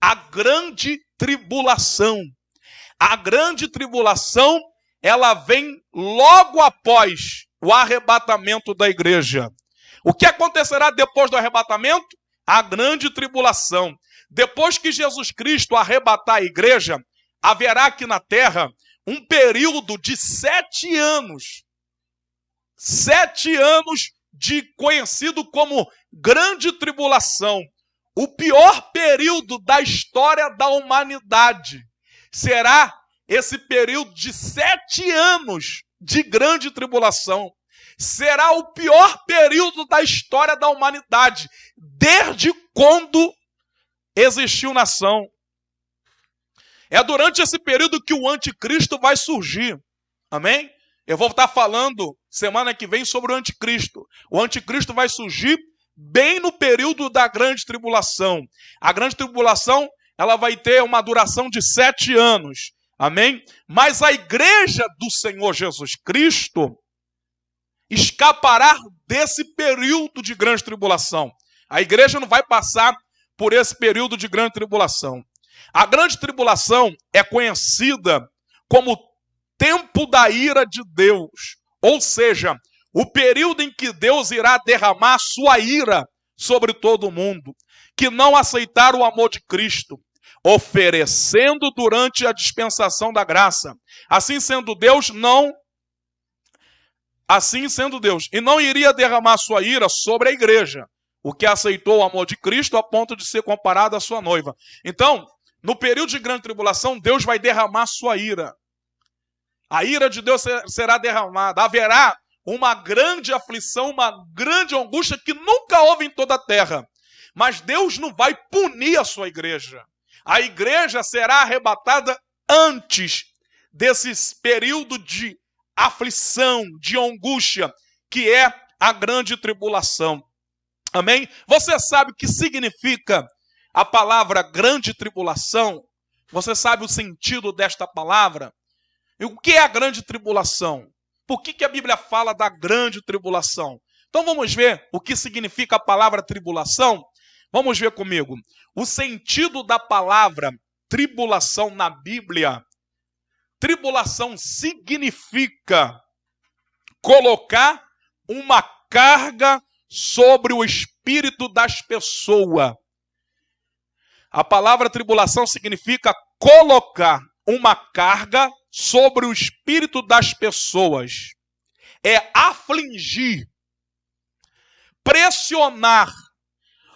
a grande tribulação. A grande tribulação, ela vem logo após o arrebatamento da igreja. O que acontecerá depois do arrebatamento? A grande tribulação. Depois que Jesus Cristo arrebatar a igreja, haverá aqui na terra um período de 7 anos. 7 anos conhecido como grande tribulação. O pior período da história da humanidade será esse período de 7 anos de grande tribulação. Será o pior período da história da humanidade, desde quando existiu nação. É durante esse período que o anticristo vai surgir. Amém? Eu vou estar falando semana que vem sobre o anticristo. O anticristo vai surgir bem no período da grande tribulação. A grande tribulação, ela vai ter uma duração de 7 anos. Amém? Mas a igreja do Senhor Jesus Cristo escapará desse período de grande tribulação. A igreja não vai passar por esse período de grande tribulação. A grande tribulação é conhecida como tempo da ira de Deus. Ou seja, o período em que Deus irá derramar sua ira sobre todo mundo, que não aceitaram o amor de Cristo, oferecendo durante a dispensação da graça. Assim sendo Deus, e não iria derramar sua ira sobre a igreja, o que aceitou o amor de Cristo a ponto de ser comparado à sua noiva. Então, no período de grande tribulação, Deus vai derramar sua ira. A ira de Deus será derramada. Haverá uma grande aflição, uma grande angústia que nunca houve em toda a terra. Mas Deus não vai punir a sua igreja. A igreja será arrebatada antes desse período de aflição, de angústia, que é a grande tribulação. Amém? Você sabe o que significa a palavra grande tribulação? Você sabe o sentido desta palavra? E o que é a grande tribulação? Por que a Bíblia fala da grande tribulação? Então vamos ver o que significa a palavra tribulação? Vamos ver comigo. O sentido da palavra tribulação na Bíblia. Tribulação significa colocar uma carga sobre o espírito das pessoas. A palavra tribulação significa colocar uma carga sobre o espírito das pessoas. É afligir, pressionar.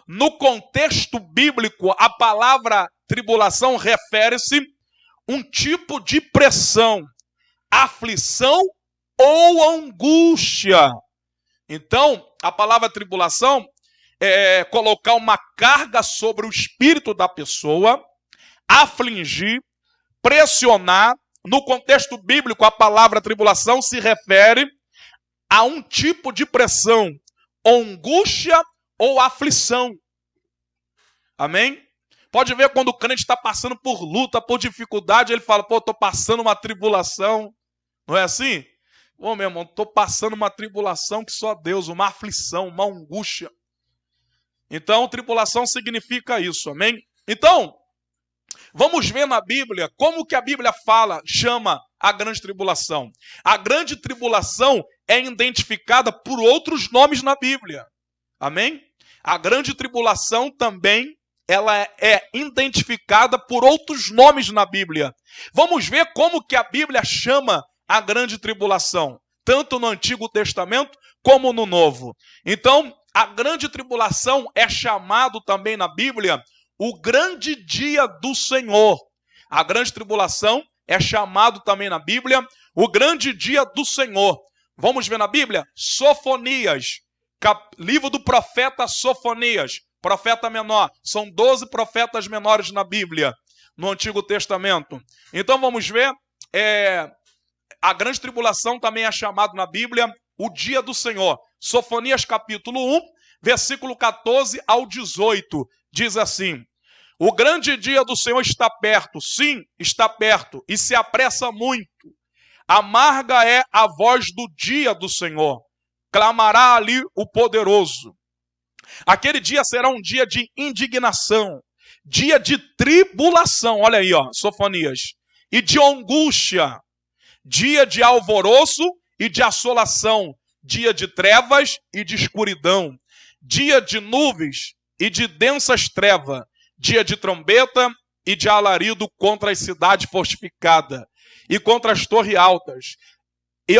No contexto bíblico, a palavra tribulação refere-se a um tipo de pressão, aflição ou angústia. Então, a palavra tribulação é colocar uma carga sobre o espírito da pessoa, afligir, pressionar. No contexto bíblico, a palavra tribulação se refere a um tipo de pressão, angústia ou aflição. Amém? Pode ver quando o crente está passando por luta, por dificuldade, ele fala, estou passando uma tribulação. Não é assim? Meu irmão, estou passando uma tribulação que só Deus, uma aflição, uma angústia. Então, tribulação significa isso, amém? Então, vamos ver na Bíblia como que a Bíblia chama a grande tribulação. A grande tribulação é identificada por outros nomes na Bíblia. Amém? A grande tribulação também, ela é identificada por outros nomes na Bíblia. Vamos ver como que a Bíblia chama a grande tribulação, tanto no Antigo Testamento como no Novo. Então, a grande tribulação é chamado também na Bíblia o grande dia do Senhor. A grande tribulação é chamado também na Bíblia o grande dia do Senhor. Vamos ver na Bíblia? Sofonias, livro do profeta Sofonias, profeta menor. São 12 profetas menores na Bíblia, no Antigo Testamento. Então vamos ver, a grande tribulação também é chamado na Bíblia o dia do Senhor. Sofonias capítulo 1, versículo 14 ao 18, diz assim: o grande dia do Senhor está perto, sim, está perto, e se apressa muito. Amarga é a voz do dia do Senhor, clamará ali o poderoso. Aquele dia será um dia de indignação, dia de tribulação, olha aí, ó, Sofonias, e de angústia, dia de alvoroço e de assolação, dia de trevas e de escuridão, dia de nuvens e de densas trevas, dia de trombeta e de alarido contra as cidades fortificadas e contra as torres altas. E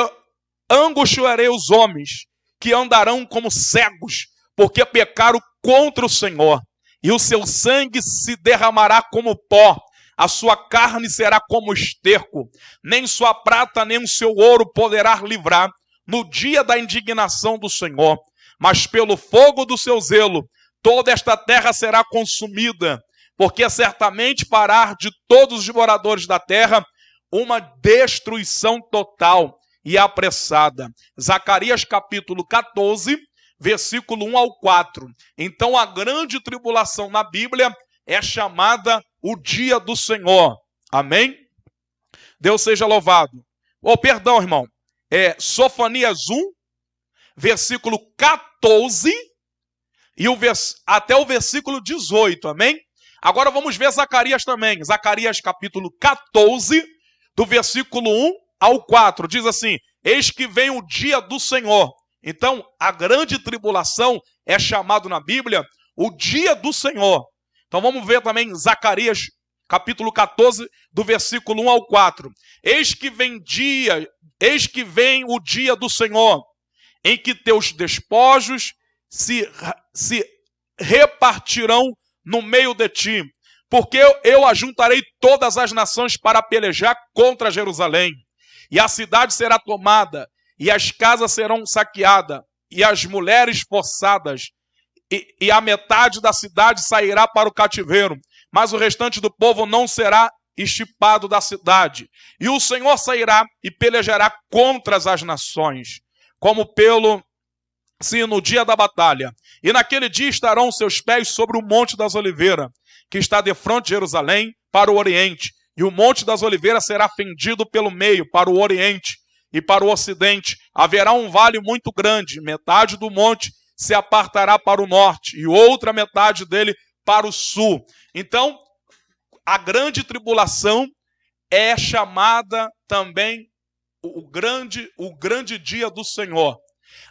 angustiarei os homens que andarão como cegos, porque pecaram contra o Senhor. E o seu sangue se derramará como pó, a sua carne será como esterco, nem sua prata nem o seu ouro poderá livrar no dia da indignação do Senhor. Mas pelo fogo do seu zelo, toda esta terra será consumida, porque certamente fará de todos os moradores da terra uma destruição total e apressada. Zacarias capítulo 14, versículo 1 ao 4. Então a grande tribulação na Bíblia é chamada o dia do Senhor. Amém? Deus seja louvado. Perdão, irmão. Sofonias 1, versículo 14 e até o versículo 18. Amém? Agora vamos ver Zacarias também. Zacarias capítulo 14, do versículo 1 ao 4. Diz assim: eis que vem o dia do Senhor. Então, a grande tribulação é chamado na Bíblia o dia do Senhor. Então vamos ver também Zacarias capítulo 14, do versículo 1 ao 4. Eis que vem o dia do Senhor, em que teus despojos se repartirão no meio de ti, porque eu ajuntarei todas as nações para pelejar contra Jerusalém, e a cidade será tomada, e as casas serão saqueadas, e as mulheres forçadas, e a metade da cidade sairá para o cativeiro, mas o restante do povo não será estipado da cidade. E o Senhor sairá e pelejará contra as nações, como no dia da batalha. E naquele dia estarão seus pés sobre o Monte das Oliveiras, que está defronte de Jerusalém, para o oriente. E o Monte das Oliveiras será fendido pelo meio, para o oriente e para o ocidente. Haverá um vale muito grande, metade do monte se apartará para o norte, e outra metade dele para o sul. Então, a grande tribulação é chamada também o grande dia do Senhor.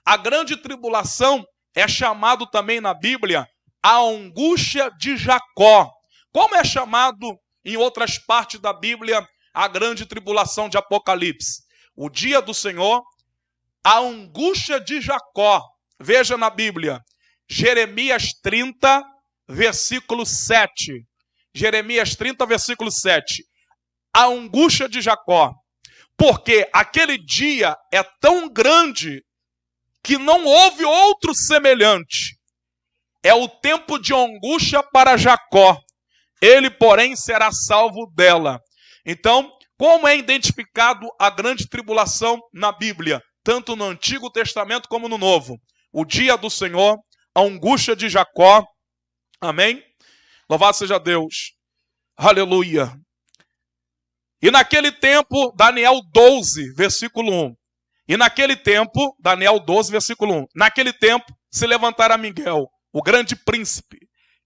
A grande tribulação é chamado também na Bíblia a angústia de Jacó. Como é chamado em outras partes da Bíblia a grande tribulação de Apocalipse? O dia do Senhor, a angústia de Jacó. Veja na Bíblia, Jeremias 30, versículo 7. Jeremias 30, versículo 7. A angústia de Jacó. Porque aquele dia é tão grande que não houve outro semelhante. É o tempo de angústia para Jacó. Ele, porém, será salvo dela. Então, como é identificado a grande tribulação na Bíblia, tanto no Antigo Testamento como no Novo? O dia do Senhor, a angústia de Jacó. Amém? Louvado seja Deus. Aleluia. E naquele tempo, Daniel 12, versículo 1. E naquele tempo, Daniel 12, versículo 1. Naquele tempo se levantará Miguel, o grande príncipe,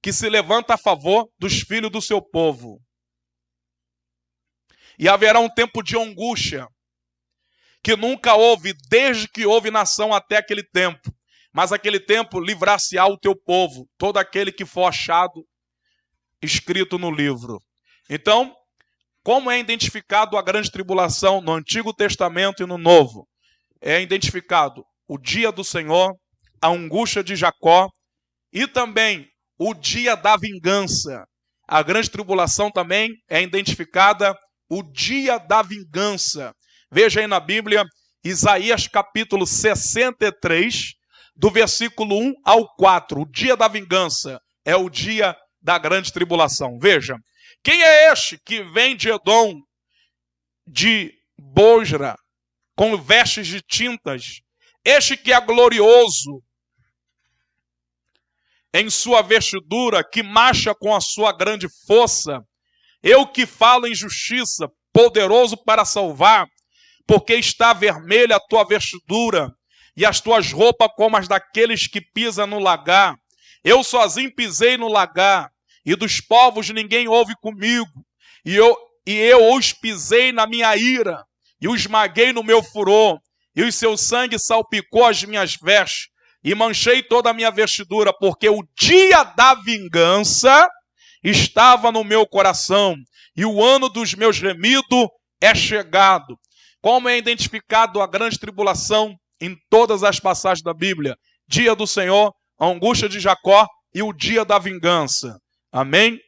que se levanta a favor dos filhos do seu povo. E haverá um tempo de angústia, que nunca houve, desde que houve nação até aquele tempo. Mas aquele tempo livrar-se-á o teu povo, todo aquele que for achado escrito no livro. Então, como é identificado a grande tribulação no Antigo Testamento e no Novo? É identificado o dia do Senhor, a angústia de Jacó e também o dia da vingança. A grande tribulação também é identificada o dia da vingança. Veja aí na Bíblia, Isaías capítulo 63, do versículo 1 ao 4. O dia da vingança é o dia da grande tribulação. Veja, quem é este que vem de Edom, de Bosra, com vestes de tintas? Este que é glorioso em sua vestidura, que marcha com a sua grande força. Eu que falo em justiça, poderoso para salvar, porque está vermelha a tua vestidura, e as tuas roupas como as daqueles que pisam no lagar. Eu sozinho pisei no lagar, e dos povos ninguém houve comigo. E eu os pisei na minha ira, e os esmaguei no meu furor, e o seu sangue salpicou as minhas vestes, e manchei toda a minha vestidura, porque o dia da vingança estava no meu coração, e o ano dos meus remidos é chegado. Como é identificado a grande tribulação em todas as passagens da Bíblia? Dia do Senhor, a angústia de Jacó e o dia da vingança. Amém?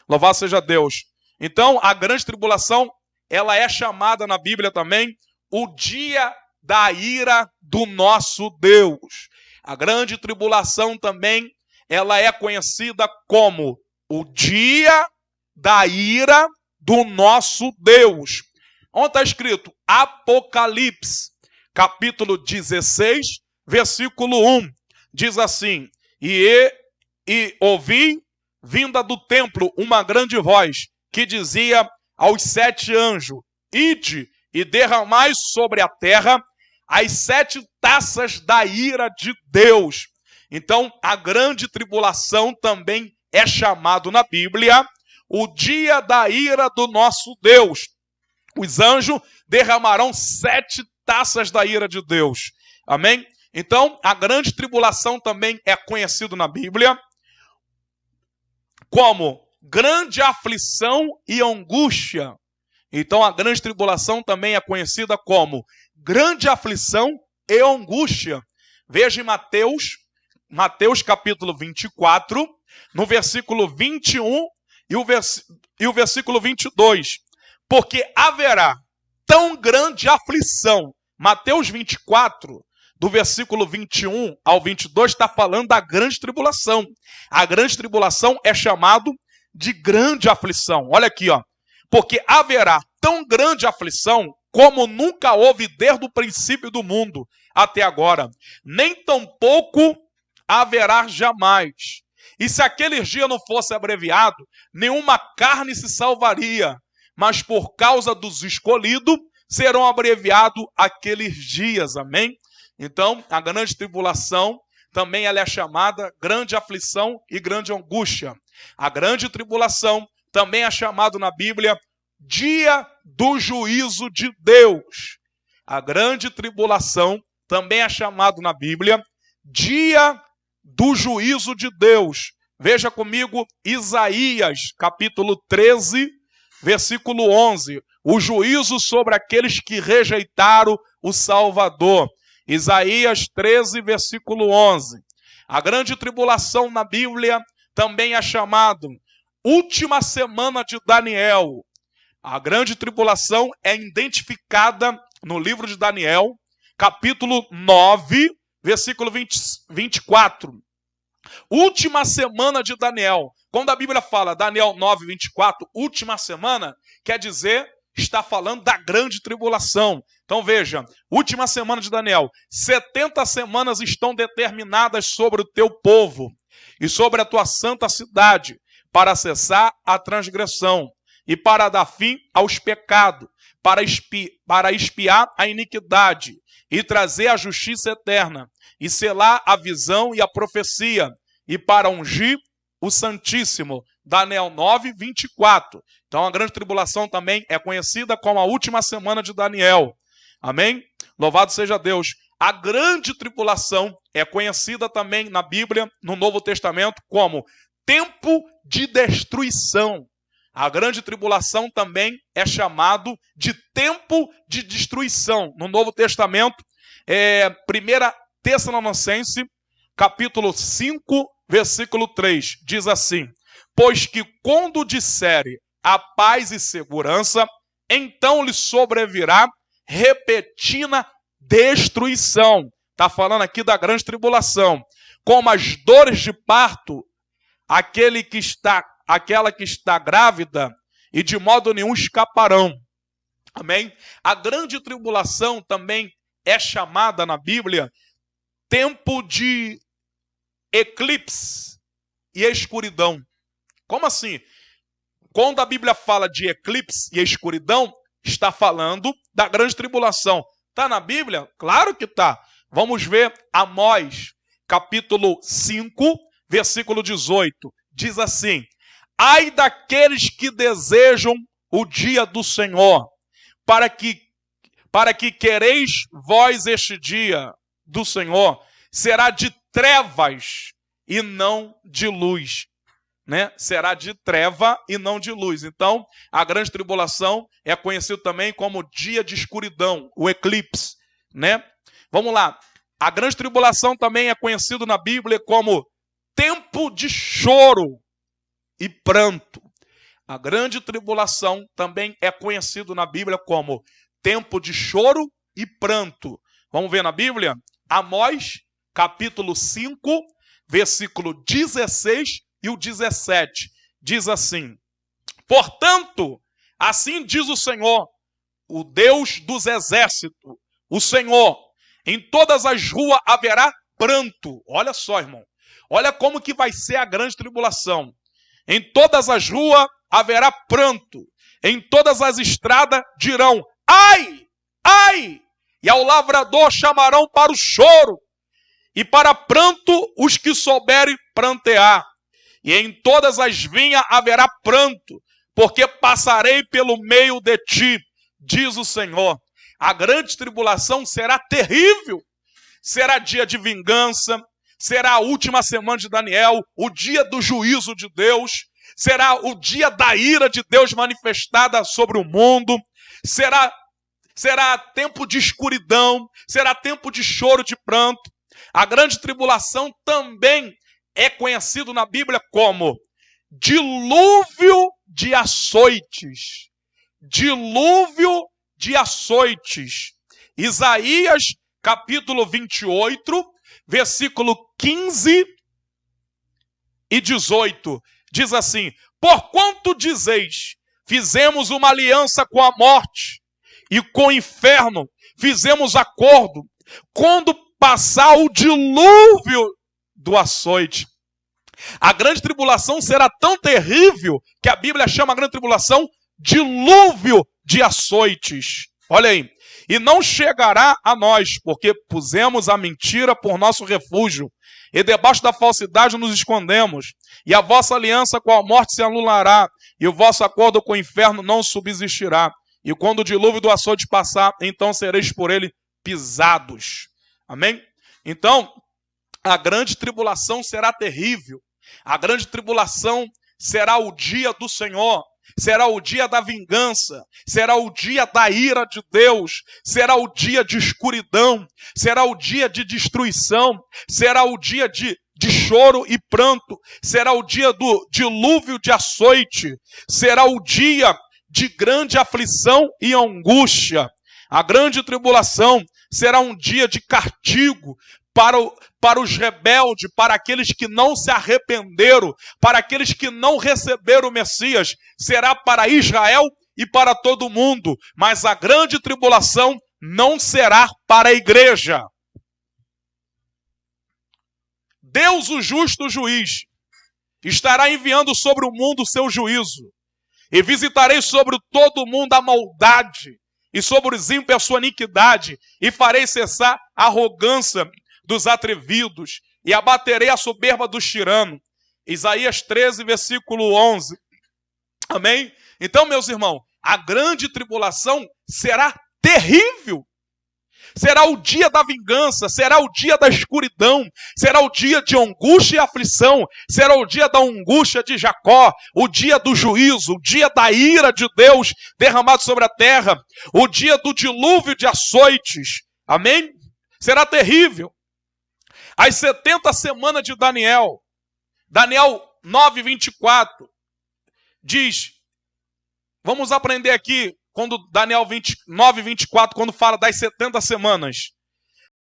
Louvado seja Deus. Então, a grande tribulação, ela é chamada na Bíblia também o dia da ira do nosso Deus. A grande tribulação também, ela é conhecida como o dia da ira do nosso Deus. Onde está escrito? Apocalipse, capítulo 16, versículo 1. Diz assim: E ouvi, vinda do templo, uma grande voz, que dizia aos 7 anjos: Ide e derramai sobre a terra as 7 taças da ira de Deus. Então, a grande tribulação também é chamado na Bíblia o dia da ira do nosso Deus. Os anjos derramarão 7 taças da ira de Deus. Amém? Então, a grande tribulação também é conhecido na Bíblia como grande aflição e angústia. Então, a grande tribulação também é conhecida como grande aflição e angústia. Veja em Mateus capítulo 24, no versículo 21 e o versículo 22. Porque haverá tão grande aflição. Mateus 24, do versículo 21 ao 22, está falando da grande tribulação. A grande tribulação é chamado de grande aflição. Olha aqui, ó. Porque haverá tão grande aflição como nunca houve desde o princípio do mundo até agora. Nem tampouco haverá jamais. E se aquele dia não fosse abreviado, nenhuma carne se salvaria. Mas por causa dos escolhidos, serão abreviados aqueles dias. Amém? Então, a grande tribulação também ela é chamada grande aflição e grande angústia. A grande tribulação também é chamado na Bíblia dia do juízo de Deus. A grande tribulação também é chamado na Bíblia dia do juízo de Deus. Veja comigo Isaías, capítulo 13, versículo 11. O juízo sobre aqueles que rejeitaram o Salvador. Isaías 13, versículo 11. A grande tribulação na Bíblia também é chamado última semana de Daniel. A grande tribulação é identificada no livro de Daniel, capítulo 9, versículo 24. Última semana de Daniel. Quando a Bíblia fala Daniel 9, 24, última semana, quer dizer, está falando da grande tribulação. Então veja, última semana de Daniel. 70 semanas estão determinadas sobre o teu povo e sobre a tua santa cidade, para cessar a transgressão e para dar fim aos pecados, para expiar a iniquidade e trazer a justiça eterna, e selar a visão e a profecia, e para ungir o Santíssimo. Daniel 9, 24. Então a grande tribulação também é conhecida como a última semana de Daniel. Amém? Louvado seja Deus. A grande tribulação é conhecida também na Bíblia, no Novo Testamento, como tempo de destruição. A grande tribulação também é chamado de tempo de destruição. No Novo Testamento, 1 Tessalonicenses, capítulo 5, versículo 3, diz assim: Pois que quando disserem a paz e segurança, então lhe sobrevirá repentina destruição. Está falando aqui da grande tribulação. Como as dores de parto, aquela que está grávida, e de modo nenhum escaparão. Amém? A grande tribulação também é chamada na Bíblia tempo de eclipse e escuridão. Como assim? Quando a Bíblia fala de eclipse e escuridão, está falando da grande tribulação. Está na Bíblia? Claro que está. Vamos ver Amós, capítulo 5, versículo 18. Diz assim: ai daqueles que desejam o dia do Senhor, para que quereis vós este dia do Senhor, será de trevas e não de luz. Né? Será de treva e não de luz. Então, a grande tribulação é conhecido também como dia de escuridão, o eclipse, né? Vamos lá. A grande tribulação também é conhecido na Bíblia como tempo de choro e pranto. A grande tribulação também é conhecido na Bíblia como tempo de choro e pranto. Vamos ver na Bíblia? Amós, capítulo 5, versículo 16 e o 17, diz assim: portanto, assim diz o Senhor, o Deus dos exércitos, o Senhor, em todas as ruas haverá pranto. Olha só, irmão, olha como que vai ser a grande tribulação. Em todas as ruas haverá pranto, em todas as estradas dirão, ai, ai, e ao lavrador chamarão para o choro, e para pranto os que souberem prantear. E em todas as vinhas haverá pranto, porque passarei pelo meio de ti, diz o Senhor. A grande tribulação será terrível, será dia de vingança, será a última semana de Daniel, o dia do juízo de Deus, será o dia da ira de Deus manifestada sobre o mundo, será tempo de escuridão, será tempo de choro, de pranto. A grande tribulação também é conhecido na Bíblia como dilúvio de açoites. Dilúvio de açoites. Isaías, capítulo 28, versículo 15 e 18. Diz assim: porquanto dizeis, fizemos uma aliança com a morte e com o inferno, fizemos acordo, quando passar o dilúvio do açoite. A grande tribulação será tão terrível que a Bíblia chama a grande tribulação dilúvio de açoites. Olha aí. E não chegará a nós, porque pusemos a mentira por nosso refúgio, e debaixo da falsidade nos escondemos. E a vossa aliança com a morte se anulará, e o vosso acordo com o inferno não subsistirá. E quando o dilúvio do açoite passar, então sereis por ele pisados. Amém? Então, a grande tribulação será terrível. A grande tribulação será o dia do Senhor. Será o dia da vingança. Será o dia da ira de Deus. Será o dia de escuridão. Será o dia de destruição. Será o dia de choro e pranto. Será o dia do dilúvio de açoite. Será o dia de grande aflição e angústia. A grande tribulação será um dia de castigo para os rebeldes, para aqueles que não se arrependeram, para aqueles que não receberam o Messias. Será para Israel e para todo mundo, mas a grande tribulação não será para a igreja. Deus, o justo juiz, estará enviando sobre o mundo o seu juízo, e visitarei sobre todo o mundo a maldade, e sobre os ímpios a sua iniquidade, e farei cessar a arrogância dos atrevidos, e abaterei a soberba dos tiranos. Isaías 13, versículo 11. Amém? Então, meus irmãos, a grande tribulação será terrível. Será o dia da vingança, será o dia da escuridão, será o dia de angústia e aflição, será o dia da angústia de Jacó, o dia do juízo, o dia da ira de Deus derramado sobre a terra, o dia do dilúvio de açoites. Amém? Será terrível. As 70 semanas de Daniel, Daniel 9, 24, diz, vamos aprender aqui, quando Daniel 9, 24, quando fala das 70 semanas,